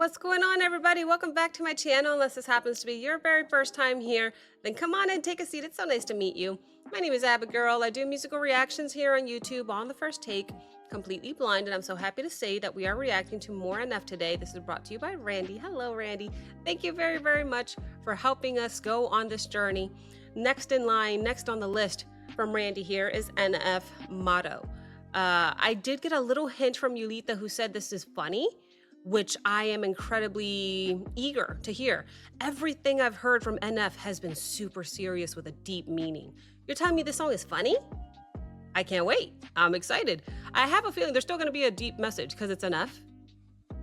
What's going on, everybody? Welcome back to my channel. Unless this happens to be your very first time here, then come on and take a seat. It's so nice to meet you. My name is Abigail. I do musical reactions here on YouTube on the first take, completely blind, and I'm so happy to say that we are reacting to More Enough today. This is brought to you by Randy. Hello, Randy. Thank you very, very much for helping us go on this journey. Next in line, next on the list from Randy here is NF Motto. I did get a little hint from Yulita who said this is funny, which I am incredibly eager to hear. Everything I've heard from NF has been super serious with a deep meaning. You're telling me this song is funny? I can't wait. I'm excited. I have a feeling there's still gonna be a deep message because it's NF.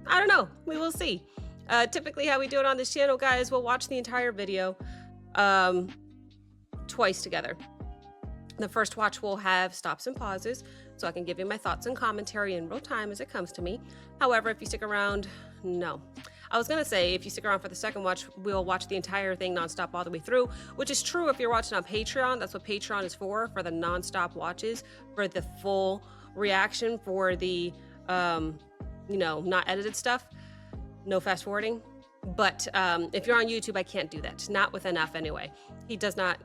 I don't know, we will see. Typically how we do it on this channel, guys, we'll watch the entire video twice together. The first watch will have stops and pauses, so I can give you my thoughts and commentary in real time as it comes to me. However, if you stick around, no. I was gonna say, if you stick around for the second watch, we'll watch the entire thing nonstop all the way through, which is true if you're watching on Patreon. That's what Patreon is for the nonstop watches, for the full reaction, for the, not edited stuff, no fast forwarding. But if you're on YouTube, I can't do that. Not with NF anyway. He does not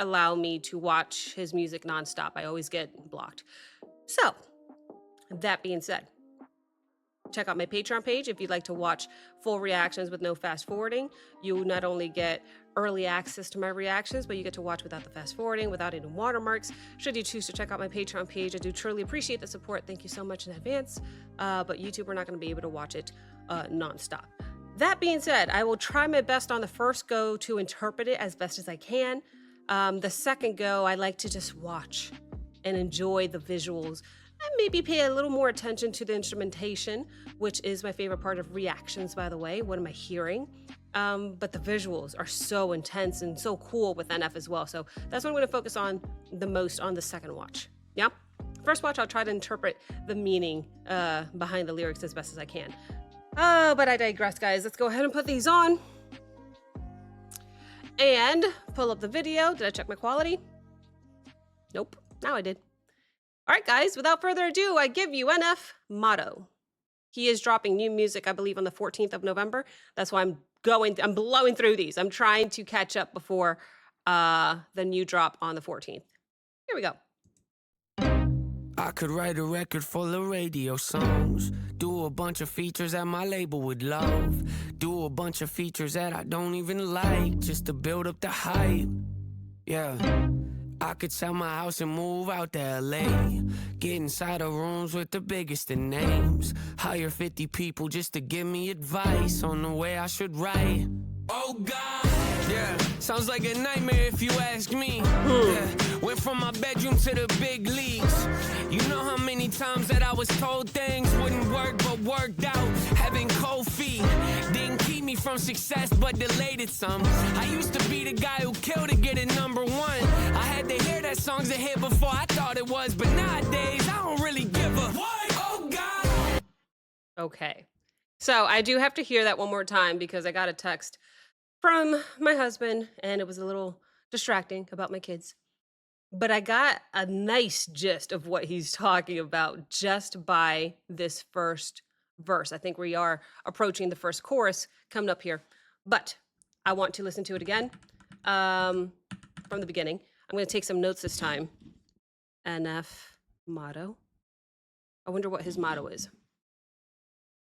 allow me to watch his music nonstop. I always get blocked. So, that being said, check out my Patreon page if you'd like to watch full reactions with no fast forwarding. You not only get early access to my reactions, but you get to watch without the fast forwarding, without any watermarks. Should you choose to check out my Patreon page, I do truly appreciate the support. Thank you so much in advance. But YouTube, we're not going to be able to watch it nonstop. That being said, I will try my best on the first go to interpret it as best as I can. The second go, I like to just watch and enjoy the visuals and maybe pay a little more attention to the instrumentation, which is my favorite part of reactions, by the way. What am I hearing? But the visuals are so intense and so cool with NF as well. So that's what I'm going to focus on the most on the second watch. Yeah. First watch, I'll try to interpret the meaning behind the lyrics as best as I can. But I digress, guys. Let's go ahead and put these on. And pull up the video. Did I check my quality? Nope. Now I did. All right, guys, without further ado, I give you NF Motto. He is dropping new music, I believe, on the 14th of November. That's why I'm blowing through these. I'm trying to catch up before the new drop on the 14th. Here we go. I could write a record full of radio songs, do a bunch of features that my label would love, do a bunch of features that I don't even like, just to build up the hype. Yeah, I could sell my house and move out to LA, get inside of rooms with the biggest of names, hire 50 people just to give me advice on the way I should write. Oh God, yeah, sounds like a nightmare if you ask me. Yeah. Went from my bedroom to the big leagues. You know how many times that I was told things wouldn't work but worked out. Having cold feet didn't keep me from success but delayed it some. I used to be the guy who killed to get it #1. I had to hear that song's a hit before I thought it was, but nowadays I don't really give a what. Oh God. Okay. So I do have to hear that one more time because I got a text from my husband and it was a little distracting about my kids. But I got a nice gist of what he's talking about just by this first verse. I think we are approaching the first chorus coming up here. But I want to listen to it again from the beginning. I'm going to take some notes this time. NF Motto. I wonder what his motto is.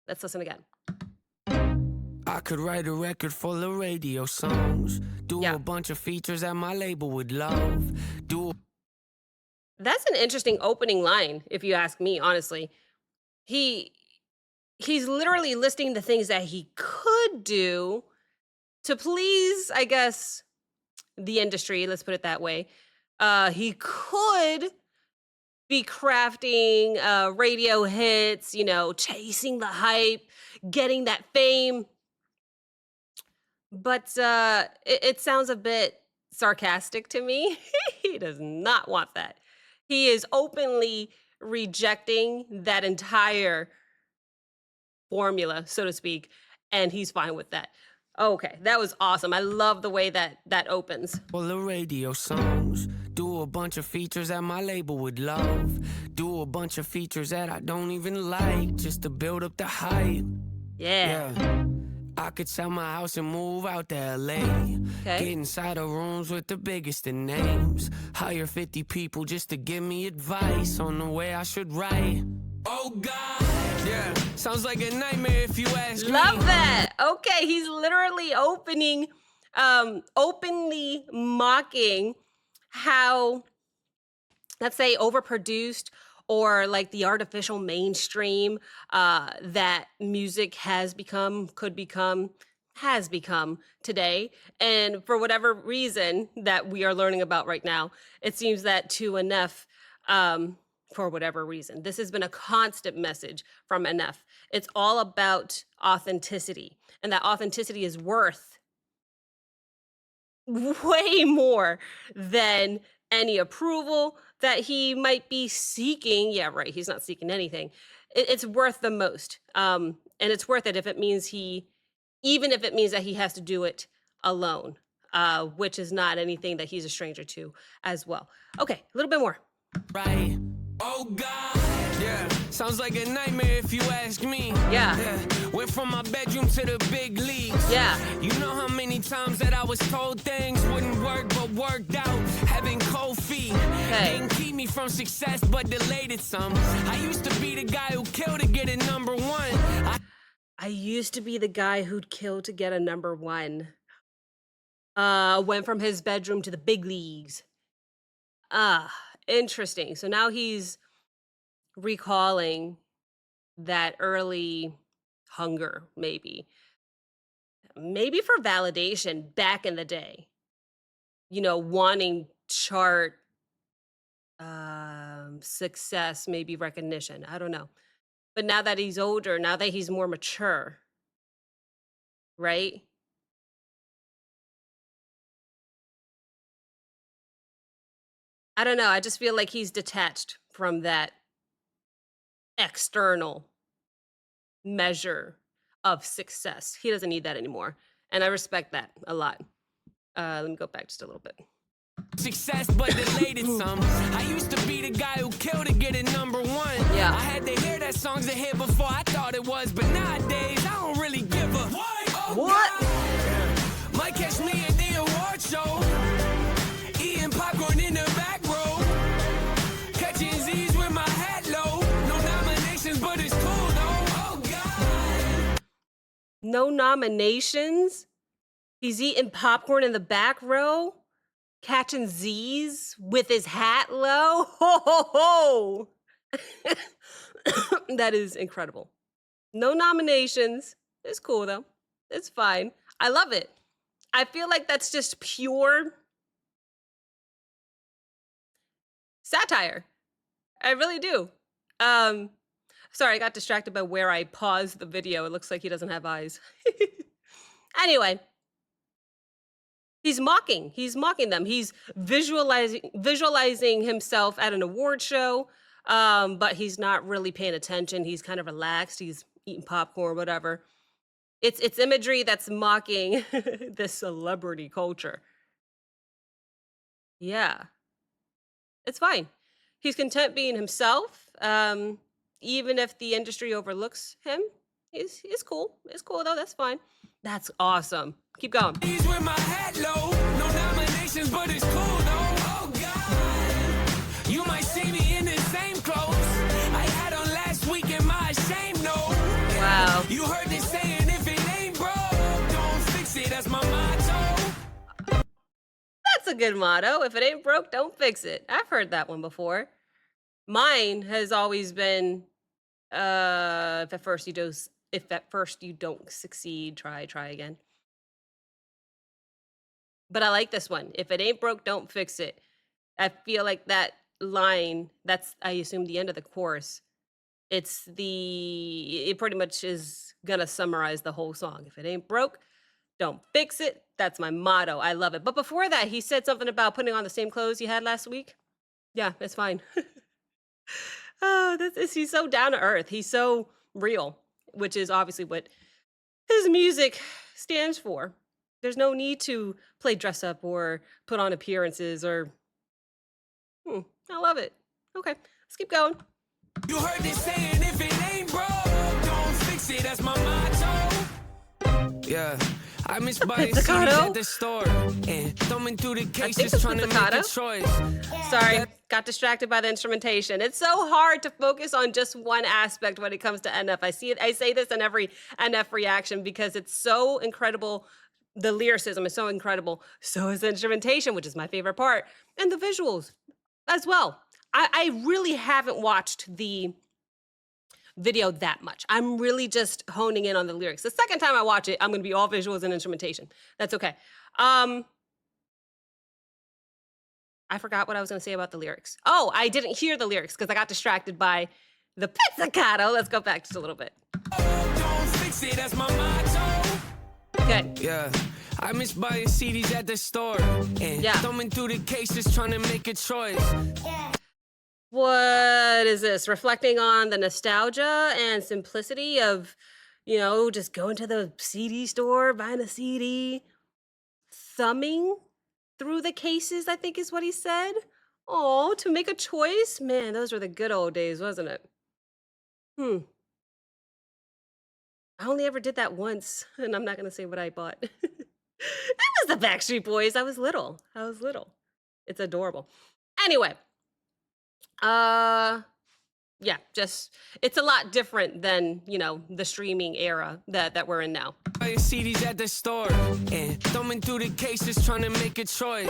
Let's listen again. I could write a record full of radio songs, do a bunch of features that my label would love, That's an interesting opening line, if you ask me, honestly. He's literally listing the things that he could do to please, I guess, the industry, let's put it that way. He could be crafting radio hits, chasing the hype, getting that fame. But it sounds a bit sarcastic to me. He does not want that. He is openly rejecting that entire formula, so to speak, and he's fine with that. Okay, that was awesome. I love the way that opens. Full of radio songs, do a bunch of features that my label would love, do a bunch of features that I don't even like, just to build up the hype. Yeah. Yeah. I could sell my house and move out to LA. Okay. Get inside of rooms with the biggest of names. Hire 50 people just to give me advice on the way I should write. Oh God, yeah, sounds like a nightmare if you ask me. Love that. Okay, he's literally openly mocking how, let's say, overproduced or like the artificial mainstream that music has become, could become, has become today. And for whatever reason that we are learning about right now, it seems that to enough, for whatever reason, this has been a constant message from NF. It's all about authenticity, and that authenticity is worth way more than any approval that he might be seeking. Yeah, right. He's not seeking anything. It's worth the most. And it's worth it if it means even if it means that he has to do it alone, which is not anything that he's a stranger to as well. Okay, a little bit more. Right. Oh God, yeah, sounds like a nightmare if you ask me. Yeah. Went from my bedroom to the big leagues. Yeah. You know how many times that I was told things wouldn't work but worked out. Having cold feet didn't keep me from success but delayed it some. I used to be the guy who killed to get a number one. I used to be the guy who'd kill to get a number one. Went from his bedroom to the big leagues. Interesting. So now he's recalling that early hunger, maybe for validation back in the day, wanting chart success, maybe recognition. I don't know. But now that he's older, now that he's more mature, right? I don't know. I just feel like he's detached from that external measure of success. He doesn't need that anymore. And I respect that a lot. Let me go back just a little bit. Success, but delayed it some. I used to be the guy who killed to get a number one. Yeah. I had to hear that song's a hit before I thought it was, but nowadays I don't really give a What? God. Might catch me at the award show, eating popcorn in the back row, catching Z's with my hat low. No nominations, but it's cool though. Oh God. No nominations? He's eating popcorn in the back row? Catching Z's with his hat low? Ho, ho, ho! That is incredible. No nominations. It's cool, though. It's fine. I love it. I feel like that's just pure satire. I really do. Sorry, I got distracted by where I paused the video. It looks like he doesn't have eyes. Anyway. He's mocking them. He's visualizing himself at an award show, but he's not really paying attention. He's kind of relaxed. He's eating popcorn, whatever. It's imagery that's mocking the celebrity culture. Yeah, it's fine. He's content being himself, even if the industry overlooks him. It's cool. It's cool though. That's fine. That's awesome. Keep going. He's with my hat low. No nominations, but it's cool though. Oh God. You might see me in the same clothes I had on last week in my shame note. Wow. You heard this saying, if it ain't broke, don't fix it. That's my motto. That's a good motto. If it ain't broke, don't fix it. I've heard that one before. Mine has always been, if at first you don't succeed, try again. But I like this one. If it ain't broke, don't fix it. I feel like that line, that's, I assume, the end of the chorus. It pretty much is gonna summarize the whole song. If it ain't broke, don't fix it. That's my motto. I love it. But before that, he said something about putting on the same clothes you had last week. Yeah, it's fine. He's so down to earth. He's so real, which is obviously what his music stands for. There's no need to play dress up or put on appearances or. I love it. Okay, let's keep going. You heard this saying, if it ain't broke, don't fix it. that's my motto. Yeah. I miss buying CDs Pizzicato? at the store and thumbing through the I think cases it's trying to make a pizzicato. choice. Sorry, got distracted by the instrumentation. It's so hard to focus on just one aspect when it comes to NF. I see it. I say this in every NF reaction because it's so incredible. The lyricism is so incredible. So is the instrumentation, which is my favorite part, and the visuals as well. I really haven't watched the video that much. I'm really just honing in on the lyrics. The second time I watch it, I'm gonna be all visuals and instrumentation. That's okay. I forgot what I was gonna say about the lyrics. Oh, I didn't hear the lyrics because I got distracted by the pizzicato. Let's go back just a little bit. Don't fix it, that's my motto. Good. Yeah. I miss buying CDs at the store and thumbing through the cases trying to make a choice. What is this? Reflecting on the nostalgia and simplicity of, just going to the CD store, buying a CD, thumbing through the cases, I think is what he said. Oh, to make a choice? Man, those were the good old days, wasn't it? I only ever did that once, and I'm not going to say what I bought. It was the Backstreet Boys. I was little. It's adorable. Anyway, yeah, just it's a lot different than, the streaming era that we're in now. Buying CDs at the store and thumbing through the cases trying to make a choice.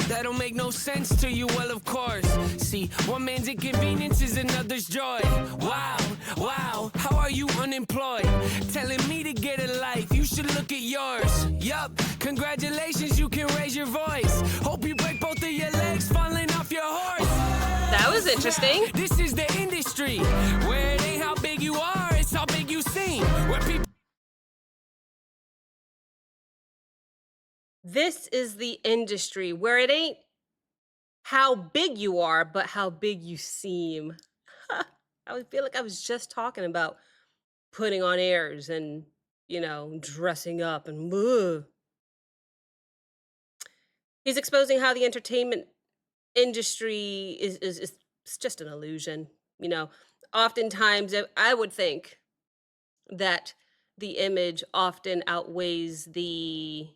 That don't make no sense to you, well, of course. See, one man's inconvenience is another's joy. Wow, how are you unemployed? Telling me to get a life, you should look at yours. Yup, congratulations, you can raise your voice. Hope you break both of your legs falling off your horse. That was interesting. This is the industry, where it ain't how big you are, it's how big you seem. Where people This is the industry where it ain't how big you are, but how big you seem. I would feel like I was just talking about putting on airs and, dressing up and He's exposing how the entertainment industry is just an illusion. Oftentimes I would think that the image often outweighs the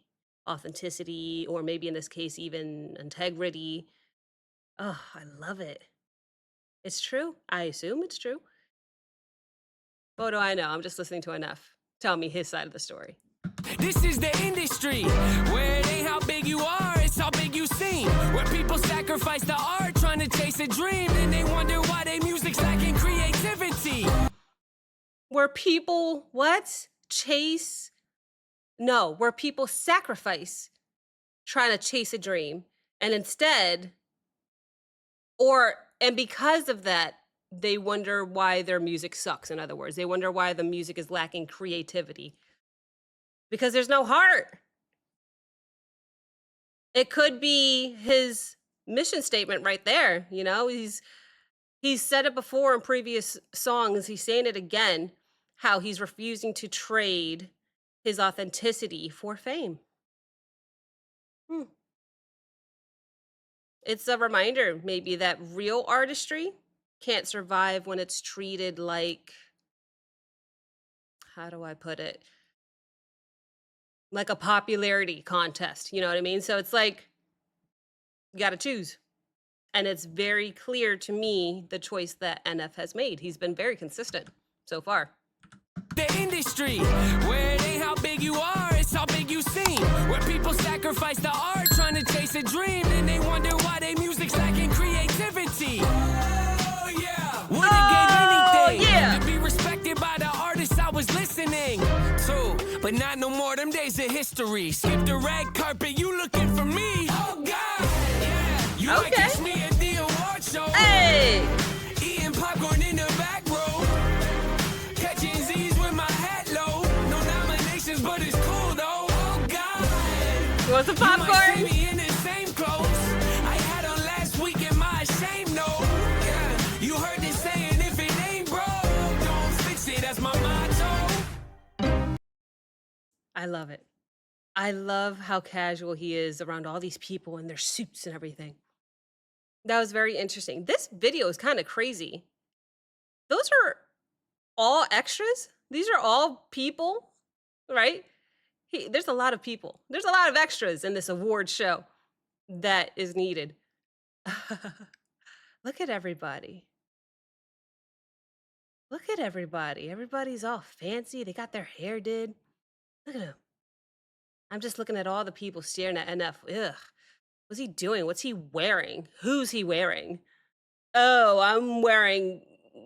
authenticity, or maybe in this case, even integrity. Oh, I love it. It's true. I assume it's true. What do I know? I'm just listening to enough. Tell me his side of the story. This is the industry, where it ain't how big you are, it's how big you seem. Where people sacrifice the art trying to chase a dream, and they wonder why their music's lacking creativity. Where people where people sacrifice trying to chase a dream, and instead, and because of that, they wonder why their music sucks. In other words, they wonder why the music is lacking creativity. Because there's no heart. It could be his mission statement right there. He's said it before in previous songs. He's saying it again, how he's refusing to trade his authenticity for fame. It's a reminder maybe that real artistry can't survive when it's treated like, how do I put it? Like a popularity contest, you know what I mean? So it's like, you got to choose. And it's very clear to me the choice that NF has made. He's been very consistent so far. The industry, where it ain't how big you are, it's how big you seem. Where people sacrifice the art trying to chase a dream, and they wonder why their music's lacking creativity. Oh yeah, would've gave anything to be respected by the artists I was listening to. But not no more, them days of history. Skip the red carpet, you looking for me. Oh God, yeah, you might catch me at the award show. Hey! Eating popcorn in the back row. Catching Z's with my hat low. No nominations, but it's cool though. Oh God, You want some you might popcorn? see me in the same clothes I had on last week in my shame no. Yeah, you heard this saying, if it ain't broke, don't fix it. That's my motto. I love it. I love how casual he is around all these people in their suits and everything. That was very interesting. This video is kind of crazy. Those are all extras? These are all people, right? There's a lot of people. There's a lot of extras in this award show that is needed. Look at everybody. Look at everybody. Everybody's all fancy. They got their hair did. Look at him. I'm just looking at all the people staring at NF. Ugh. What's he doing? What's he wearing? Who's he wearing? Oh, I'm wearing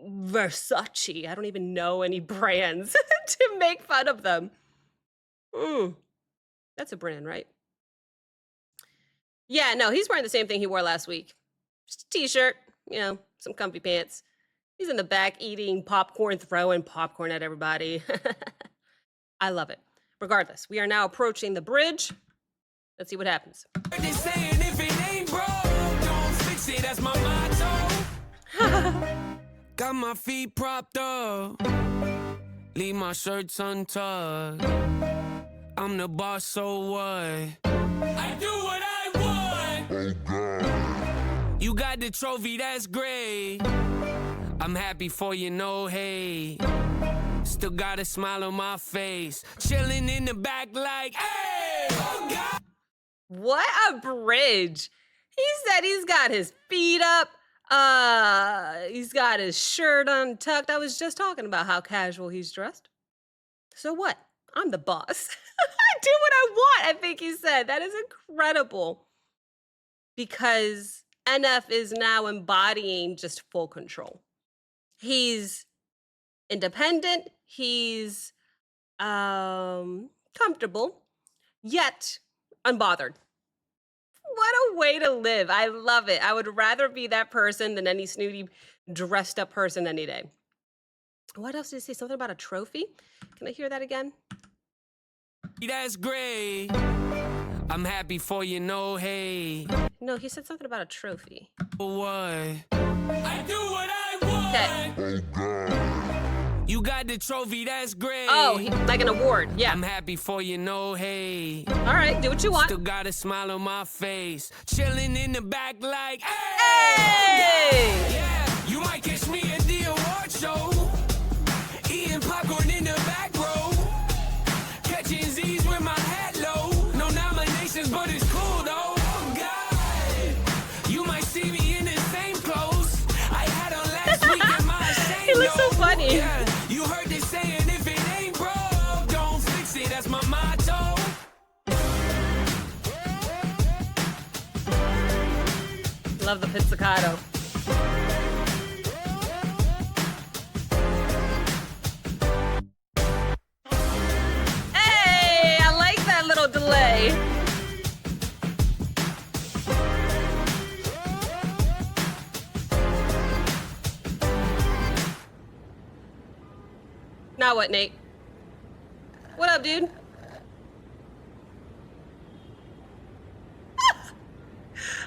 Versace. I don't even know any brands to make fun of them. That's a brand, right? Yeah, no, he's wearing the same thing he wore last week. Just a t-shirt, you know, some comfy pants. He's in the back eating popcorn, throwing popcorn at everybody. I love it. Regardless, we are now approaching the bridge. Let's see what happens. They saying if it ain't broke, don't fix it, that's my motto. Got my feet propped up, leave my shirts untucked. I'm the boss, so what? I do what I want. Oh God. You got the trophy, that's great. I'm happy for you, no hate. Still got a smile on my face, chilling in the back like, hey, oh God. What a bridge. He said he's got his feet up. He's got his shirt untucked. I was just talking about how casual he's dressed. So what? I'm the boss. I do what I want, I think he said. That is incredible. Because NF is now embodying just full control. He's independent. He's comfortable, yet unbothered. What a way to live. I love it. I would rather be that person than any snooty, dressed up person any day. What else did he say? Something about a trophy? Can I hear that again? That's great. I'm happy for you, no hate. No, he said something about a trophy. What? I do what I want. Okay. Oh God. You got the trophy, that's great. Oh, like an award, yeah. I'm happy for you, no hate. All right, do what you want. Still got a smile on my face, chilling in the back like, hey! Yeah, you might catch me at the award show, eating popcorn in the back row, catching Z's with my hat low. No nominations, but it's cool though. Oh God, you might see me in the same clothes I had on last week in my same. He looks so funny. Yeah. You heard this saying, if it ain't broke, don't fix it, that's my motto. Love the pizzicato. Hey, I like that little delay. Now what, Nate? What up, dude?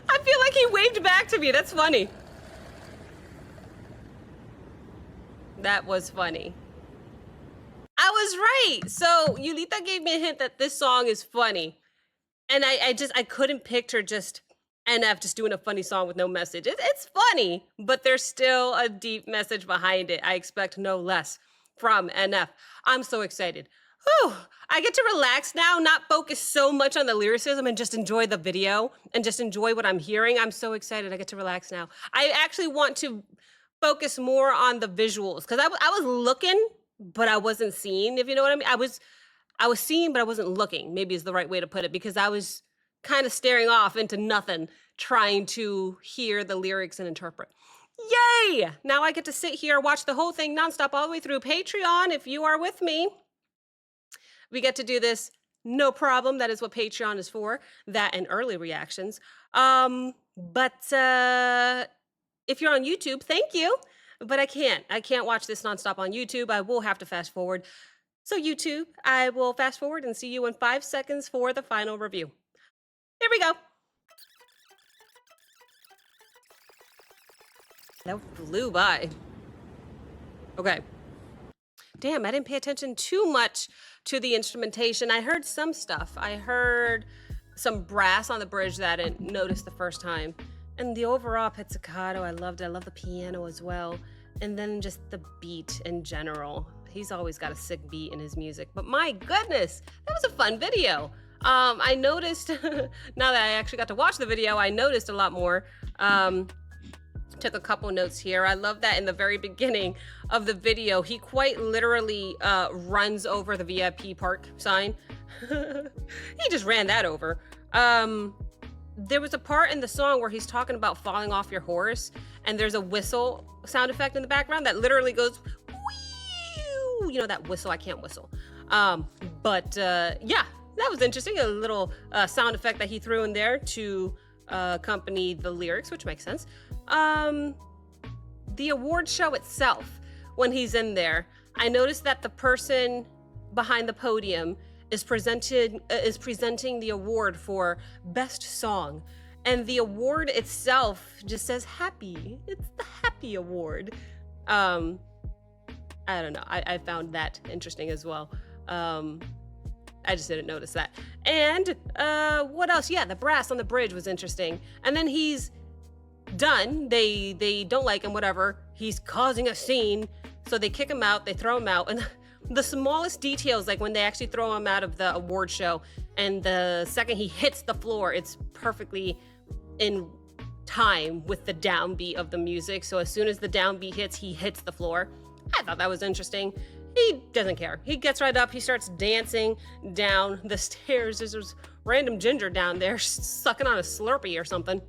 I feel like he waved back to me. That's funny. That was funny. I was right. So Yulita gave me a hint that this song is funny. And I couldn't picture just NF just doing a funny song with no message. It's funny, but there's still a deep message behind it. I expect no less from NF. I'm so excited. Whew, I get to relax now, not focus so much on the lyricism and just enjoy the video and just enjoy what I'm hearing. I'm so excited. I get to relax now. I actually want to focus more on the visuals because I was looking, but I wasn't seeing, if you know what I mean. I was seeing, but I wasn't looking, maybe is the right way to put it, because I was kind of staring off into nothing, trying to hear the lyrics and interpret. Yay! Now I get to sit here, watch the whole thing nonstop all the way through. Patreon, if you are with me, we get to do this, no problem. That is what Patreon is for, that and early reactions. But if you're on YouTube, thank you. But I can't watch this nonstop on YouTube. I will have to fast forward. So YouTube, I will fast forward and see you in 5 seconds for the final review. Here we go. That flew by. Okay. Damn, I didn't pay attention too much to the instrumentation. I heard some stuff. I heard some brass on the bridge that I didn't notice the first time. And the overall pizzicato, I loved it. I love the piano as well. And then just the beat in general. He's always got a sick beat in his music. But my goodness, that was a fun video. I noticed, now that I actually got to watch the video, I noticed a lot more. Took a couple notes here. I love that in the very beginning of the video, he quite literally runs over the VIP park sign. He just ran that over. There was a part in the song where he's talking about falling off your horse, and there's a whistle sound effect in the background that literally goes, whew, you know, that whistle. I can't whistle. Yeah, that was interesting. A little sound effect that he threw in there to accompany the lyrics, which makes sense. The award show itself, when he's in there, I noticed that the person behind the podium is presenting the award for best song, and the award itself just says happy. It's the happy award. I don't know. I found that interesting as well. I just didn't notice that. And what else? Yeah, the brass on the bridge was interesting. And then he's done. They don't like him, whatever. He's causing a scene. So they kick him out, they throw him out. And the smallest details, like when they actually throw him out of the award show, and the second he hits the floor, it's perfectly in time with the downbeat of the music. So as soon as the downbeat hits, he hits the floor. I thought that was interesting. He doesn't care. He gets right up. He starts dancing down the stairs. There's this random ginger down there sucking on a Slurpee or something.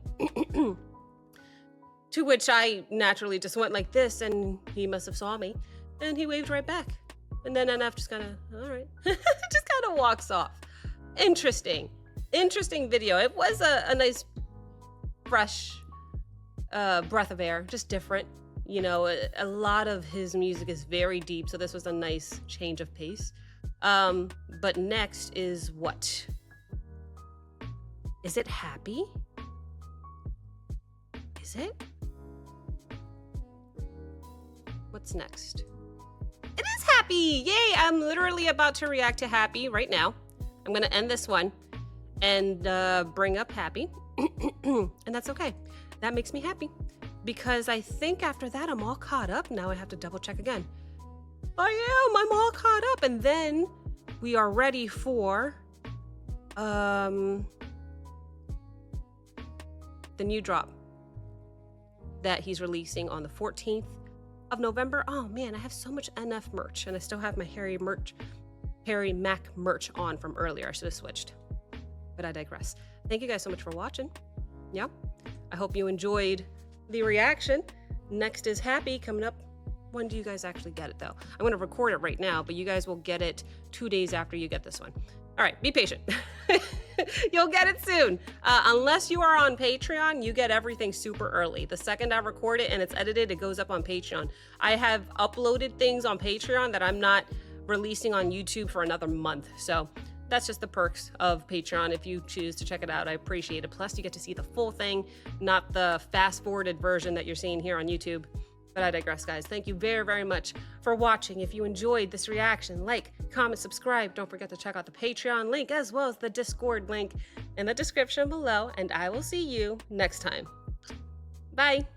To which I naturally just went like this, and he must have saw me, and he waved right back. And then NF just kind of, all right, just kind of walks off. Interesting video. It was a nice, fresh breath of air, just different. You know, a lot of his music is very deep, so this was a nice change of pace. But next is what? Is it happy? Is it? What's next? It is happy! Yay! I'm literally about to react to happy right now. I'm gonna end this one and bring up happy. And that's okay. That makes me happy. Because I think after that, I'm all caught up. Now I have to double check again. I'm all caught up. And then we are ready for the new drop that he's releasing on the 14th of November. Oh man, I have so much NF merch, and I still have my Harry Mac merch on from earlier. I should have switched, but I digress. Thank you guys so much for watching. Yeah, I hope you enjoyed the reaction. Next is happy coming up. When do you guys actually get it though? I'm going to record it right now, but you guys will get it 2 days after you get this one. All right, be patient. You'll get it soon. Unless you are on Patreon, you get everything super early. The second I record it and it's edited, it goes up on Patreon. I have uploaded things on Patreon that I'm not releasing on YouTube for another month. So that's just the perks of Patreon. If you choose to check it out, I appreciate it. Plus, you get to see the full thing, not the fast-forwarded version that you're seeing here on YouTube. But I digress, guys. Thank you very, very much for watching. If you enjoyed this reaction, like, comment, subscribe. Don't forget to check out the Patreon link as well as the Discord link in the description below. And I will see you next time. Bye.